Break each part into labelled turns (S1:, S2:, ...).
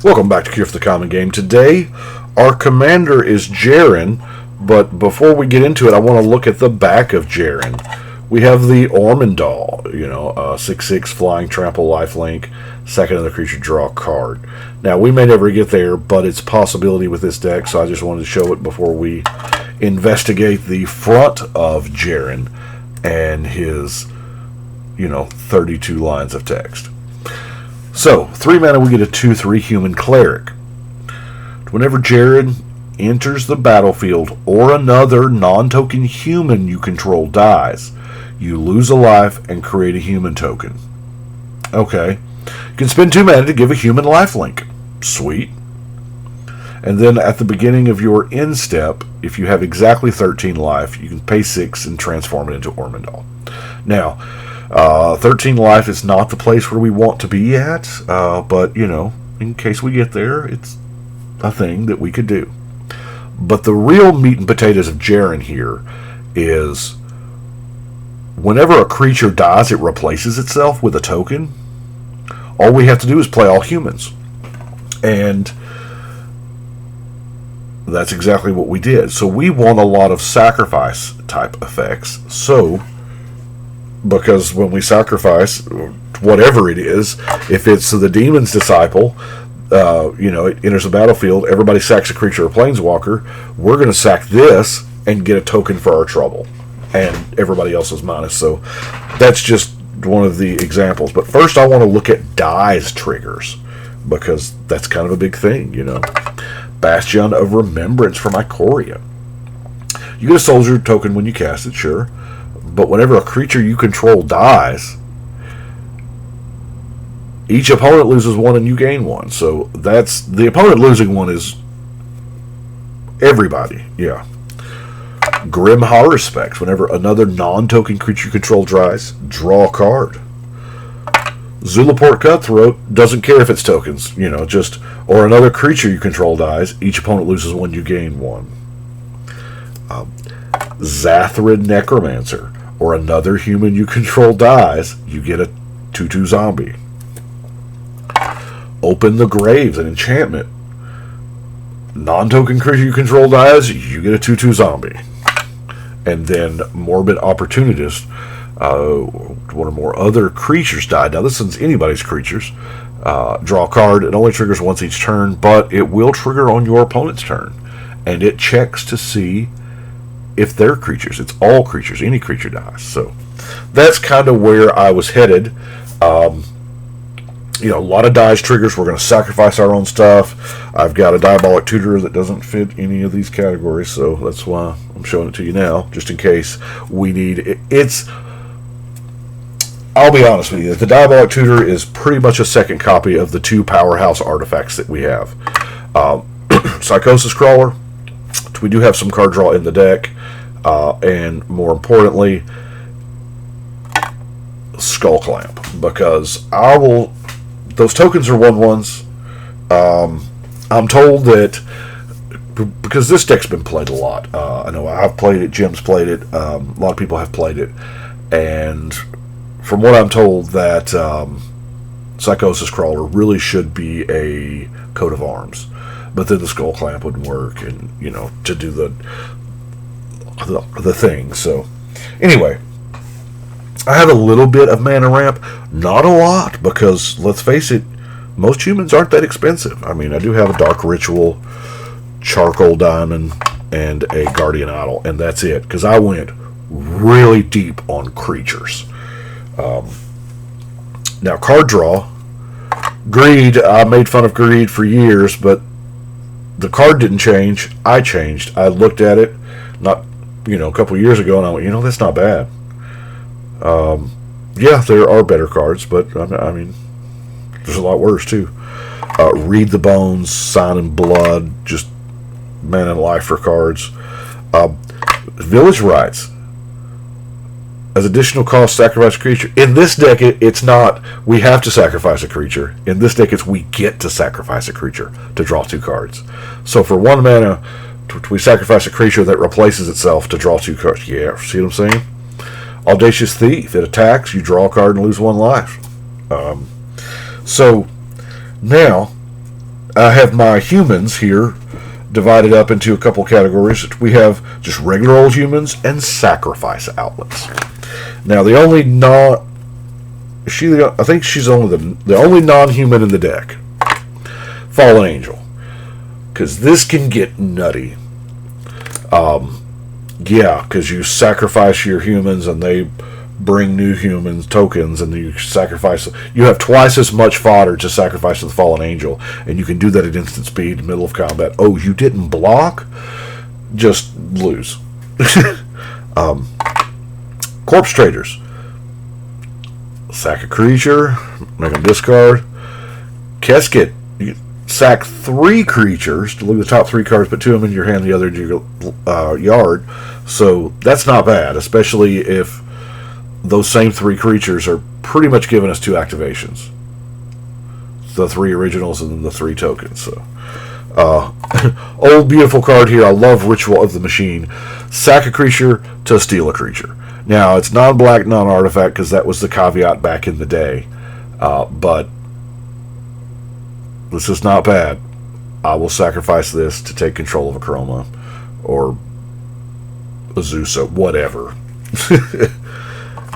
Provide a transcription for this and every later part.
S1: Welcome back to Cure for the Common Game. Today, our commander is Jerren, but before we get into it, I want to look at the back of Jerren. We have the Ormondal, 6/6 flying, trample, lifelink, second of the creature, draw a card. Now, we may never get there, but it's a possibility with this deck, so I just wanted to show it before we investigate the front of Jerren and his, 32 lines of text. So, 3 mana, we get a 2/3 human cleric. Whenever Jerren enters the battlefield or another non-token human you control dies, you lose a life and create a human token. Okay. You can spend 2 mana to give a human lifelink. Sweet. And then at the beginning of your end step, if you have exactly 13 life, you can pay 6 and transform it into Ormondal. Now, 13 life is not the place where we want to be at, but, in case we get there, it's a thing that we could do. But the real meat and potatoes of Jerren here is whenever a creature dies, it replaces itself with a token. All we have to do is play all humans. And that's exactly what we did. So we want a lot of sacrifice type effects. So, because when we sacrifice whatever it is, if it's the Demon's Disciple, it enters the battlefield, everybody sacks a creature or planeswalker, we're going to sack this and get a token for our trouble. And everybody else is minus. So that's just one of the examples. But first I want to look at dies triggers, because that's kind of a big thing, Bastion of Remembrance from Ikoria. You get a soldier token when you cast it, sure. But whenever a creature you control dies, each opponent loses 1 and you gain 1. So that's the opponent losing 1 is everybody. Yeah. Grim Horror Specs. Whenever another non-token creature you control dies, draw a card. Zulaport Cutthroat doesn't care if it's tokens, or another creature you control dies, each opponent loses 1, you gain 1. Zathrid Necromancer, or another human you control dies, you get a 2/2 zombie. Open the Graves, an enchantment. Non-token creature you control dies, you get a 2/2 zombie. And then Morbid Opportunist, one or more other creatures die. Now this one's anybody's creatures. Draw a card. It only triggers once each turn, but it will trigger on your opponent's turn. And it checks to see if they're creatures. It's all creatures. Any creature dies. So that's kind of where I was headed. A lot of dies triggers. We're going to sacrifice our own stuff. I've got a Diabolic Tutor that doesn't fit any of these categories, so that's why I'm showing it to you now, just in case we need it. I'll be honest with you, the Diabolic Tutor is pretty much a second copy of the 2 powerhouse artifacts that we have. Psychosis Crawler, we do have some card draw in the deck, and more importantly, Skull Clamp, because those tokens are 1/1s. I'm told that because this deck's been played a lot. I know I've played it, Jim's played it, a lot of people have played it, and from what I'm told, that Psychosis Crawler really should be a coat of arms, but then the Skull Clamp wouldn't work, and to do the thing. So anyway, I have a little bit of mana ramp, not a lot, because let's face it, most humans aren't that expensive. I mean, I do have a Dark Ritual, Charcoal Diamond, and a Guardian Idol, and that's it, because I went really deep on creatures. Now, card draw, Greed, I made fun of Greed for years, but the card didn't change. I changed. I looked at it, a couple years ago, and I went, that's not bad. Yeah, there are better cards, but I mean, there's a lot worse too. Read the Bones, Sign in Blood, just mana and life for cards. Village Rites. As additional cost, sacrifice a creature. In this deck, it's not we have to sacrifice a creature. In this deck, it's we get to sacrifice a creature to draw 2 cards. So for 1 mana, we sacrifice a creature that replaces itself to draw 2 cards. Yeah, see what I'm saying? Audacious Thief. It attacks, you draw a card and lose 1 life. So now, I have my humans here divided up into a couple categories. We have just regular old humans and sacrifice outlets. Now, the only I think she's only the only non-human in the deck. Fallen Angel. Because this can get nutty. Yeah, because you sacrifice your humans and they bring new humans tokens, and you sacrifice. You have twice as much fodder to sacrifice to the Fallen Angel, and you can do that at instant speed, middle of combat. Oh, you didn't block? Just lose. Corpse Traders. Sack a creature, make them discard. Casket. You sack 3 creatures to look at the top 3 cards, put 2 of them in your hand, the other in your yard. So that's not bad, especially if those same 3 creatures are pretty much giving us 2 activations. The 3 originals and the 3 tokens. So, old beautiful card here. I love Ritual of the Machine. Sack a creature to steal a creature. Now, it's non-black, non-artifact, because that was the caveat back in the day. But this is not bad. I will sacrifice this to take control of a Chroma or Azusa, whatever.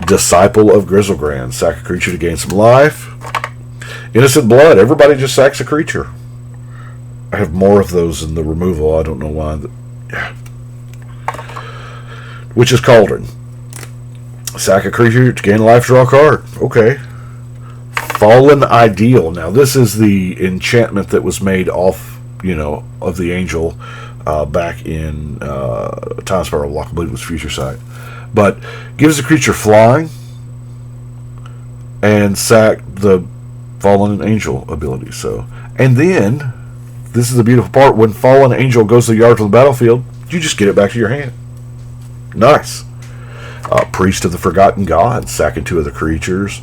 S1: Disciple of Grizzlegrand. Sack a creature to gain some life. Innocent Blood. Everybody just sacks a creature. I have more of those in the removal. I don't know why. Witch's Cauldron. Sack a creature to gain life, draw a card. Okay. Fallen Ideal. Now, this is the enchantment that was made off, of the angel back in Time Spiral Lock. I believe it was Future Sight. But gives a creature flying and sack the Fallen Angel ability. So, and then, this is the beautiful part, when Fallen Angel goes to the yard from the battlefield, you just get it back to your hand. Nice. Priest of the Forgotten God, sacking 2 of the creatures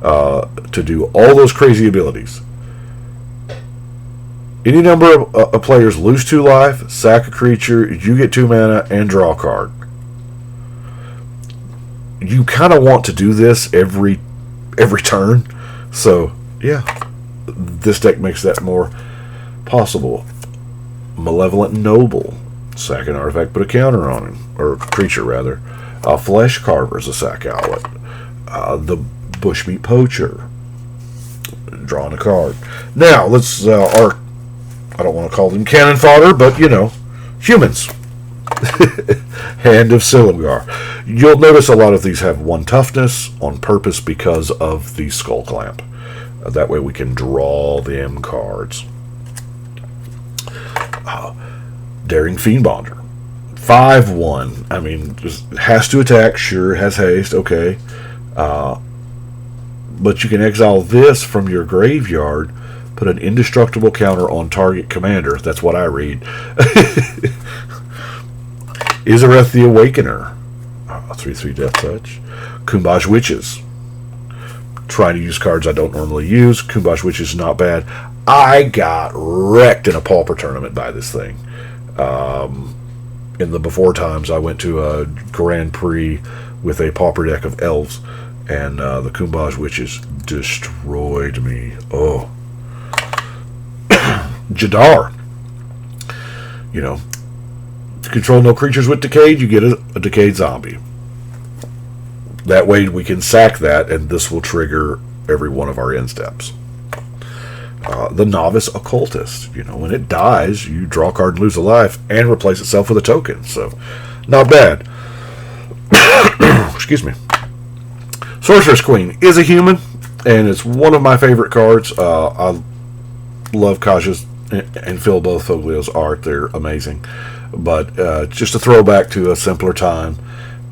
S1: to do all those crazy abilities. Any number of players lose 2 life, sack a creature, you get 2 mana, and draw a card. You kind of want to do this every turn, so yeah, this deck makes that more possible. Malevolent Noble, sack an artifact, put a counter on him, or creature rather. Flesh Carver is a sack outlet. The Bushmeat Poacher, drawing a card. Now let's I don't want to call them cannon fodder, but humans. Hand of Silumgar. You'll notice a lot of these have 1 toughness on purpose because of the Skull Clamp. That way we can draw them cards. Daring Fiendbonder. 5/1. I mean, just has to attack. Sure, has haste. Okay. But you can exile this from your graveyard, put an indestructible counter on target commander. That's what I read. Izareth the Awakener. 3/3 Death Touch. Kumbaj Witches. Trying to use cards I don't normally use. Kumbaj Witches is not bad. I got wrecked in a Pauper tournament by this thing. In the before times, I went to a Grand Prix with a Pauper deck of elves, and the Kumbaj Witches destroyed me. Oh. Jadar. To control no creatures with Decayed, you get a Decayed zombie. That way we can sack that, and this will trigger every one of our end steps. The Novice Occultist. When it dies, you draw a card and lose a life, and replace itself with a token. So, not bad. Excuse me. Sorceress Queen is a human, and it's one of my favorite cards. I love Kaja's and Phil Bofoglio's art. They're amazing. But just a throwback to a simpler time.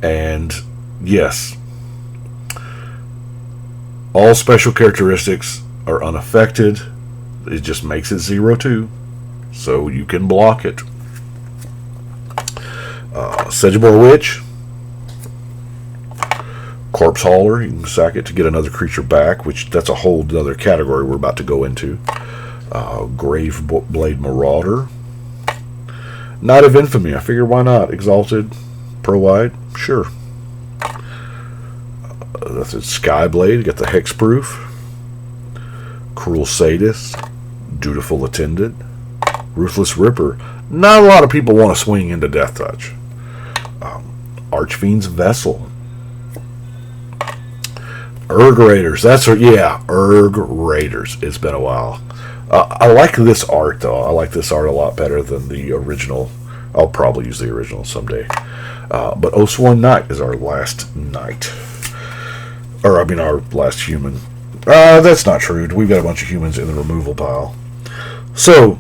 S1: And yes, all special characteristics are unaffected. It just makes it 0/2, so you can block it. Sedgemoor Witch. Corpse Hauler. You can sack it to get another creature back, which that's a whole other category we're about to go into. Graveblade Marauder. Knight of Infamy. I figure why not? Exalted. Pro-wide. Sure. That's it. Skyblade. Got the Hexproof. Cruel Sadist. Dutiful Attendant, Ruthless Ripper. Not a lot of people want to swing into Death Touch. Archfiend's Vessel. Urg Raiders. Urg Raiders. It's been a while. I like this art, though. I like this art a lot better than the original. I'll probably use the original someday. But Oathsworn Knight is our last knight. Our last human. That's not true. We've got a bunch of humans in the removal pile. So,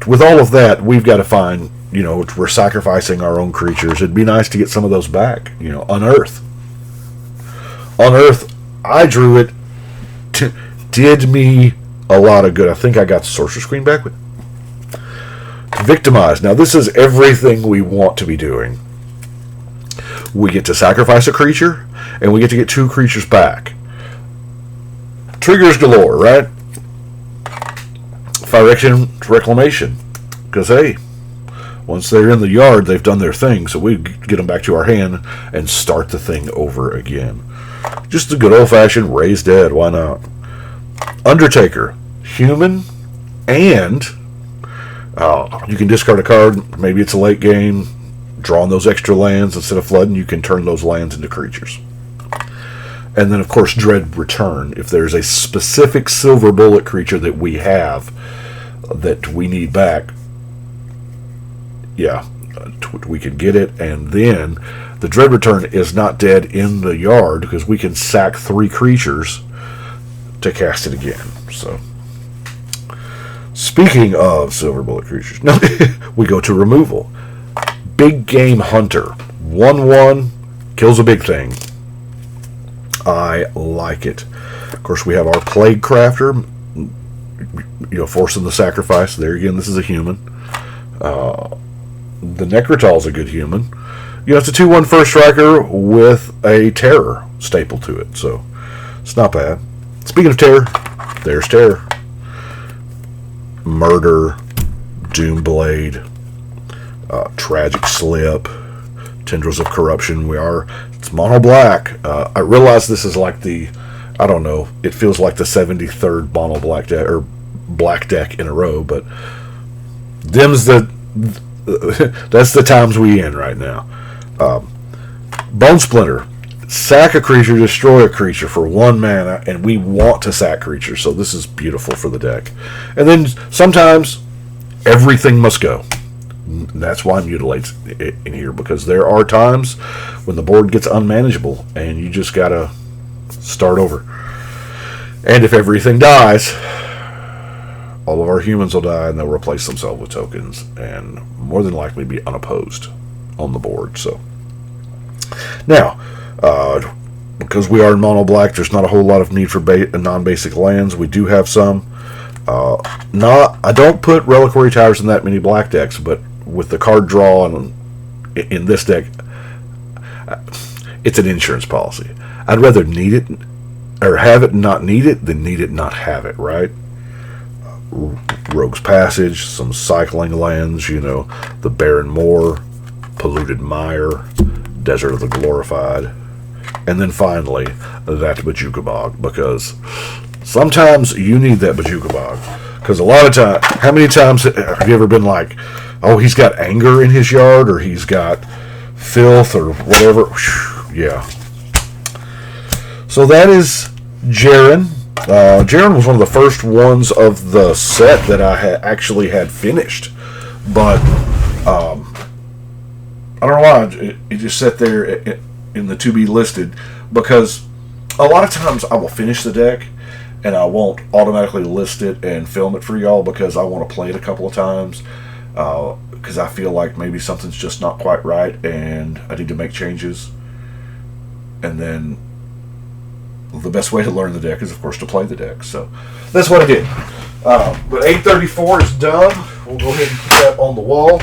S1: with all of that, we've got to find, we're sacrificing our own creatures. It'd be nice to get some of those back. Unearth. Unearth, I drew it. Did me a lot of good. I think I got the Sorcerer's Queen back with Victimize. Now, this is everything we want to be doing. We get to sacrifice a creature, and we get to get 2 creatures back. Triggers galore, right? Phyrexian Reclamation. Because, hey, once they're in the yard, they've done their thing, so we get them back to our hand and start the thing over again. Just a good old-fashioned Raise Dead, why not? Undertaker. Human, and you can discard a card. Maybe it's a late game. Drawing those extra lands instead of flooding, you can turn those lands into creatures. And then, of course, Dread Return. If there's a specific silver bullet creature that we have that we need back, we can get it. And then the Dread Return is not dead in the yard because we can sack 3 creatures to cast it again. So, speaking of silver bullet creatures, we go to removal. Big Game Hunter. 1/1, kills a big thing. I like it. Of course, we have our Plague Crafter, forcing the sacrifice. There again, this is a human. The Necrotal's a good human. It's a 2/1 first striker with a terror staple to it, so it's not bad. Speaking of terror, there's terror. Murder, Doomblade, Tragic Slip, Tendrils of Corruption. It's mono black. I realize this is like it feels like the 73rd mono black deck or black deck in a row, but that's the times we in right now. Bone Splinter. Sack a creature, destroy a creature for 1 mana, and we want to sack creatures, so this is beautiful for the deck. And then sometimes everything must go. That's why Mutilate's in here, because there are times when the board gets unmanageable and you just gotta start over. And if everything dies, all of our humans will die and they'll replace themselves with tokens and more than likely be unopposed on the board. So now, because we are in mono black, there's not a whole lot of need for non-basic lands. We do have some. I don't put Reliquary Towers in that many black decks, but with the card draw in this deck, it's an insurance policy. I'd rather need it or have it not need it than need it not have it, right? Rogue's Passage, some cycling lands, the Barren Moor, Polluted Mire, Desert of the Glorified, and then finally that Bajuka Bog, because sometimes you need that Bajuka Bog. Because a lot of times, how many times have you ever been like, oh, he's got anger in his yard, or he's got filth, or whatever? Yeah. So that is Jerren. Jerren was one of the first ones of the set that I actually had finished. But, I don't know why, it just sat there in the to be listed, because a lot of times I will finish the deck, and I won't automatically list it and film it for y'all because I want to play it a couple of times. Because I feel like maybe something's just not quite right and I need to make changes. And then the best way to learn the deck is, of course, to play the deck. So that's what I did. But 834 is done. We'll go ahead and put that on the wall.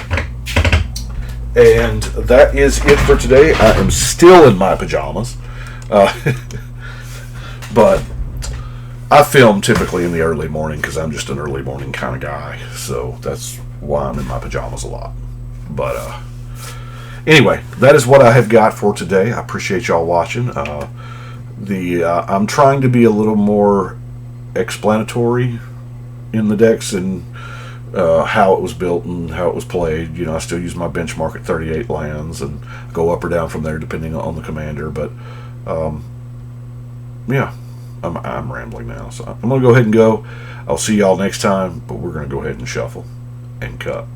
S1: And that is it for today. I am still in my pajamas. But I film typically in the early morning because I'm just an early morning kind of guy. So that's why I'm in my pajamas a lot. But anyway, that is what I have got for today. I appreciate y'all watching. I'm trying to be a little more explanatory in the decks and how it was built and how it was played. I still use my benchmark at 38 lands and go up or down from there depending on the commander. But yeah, I'm rambling now, so I'm going to go ahead and go. I'll see y'all next time, but we're going to go ahead and shuffle and cut.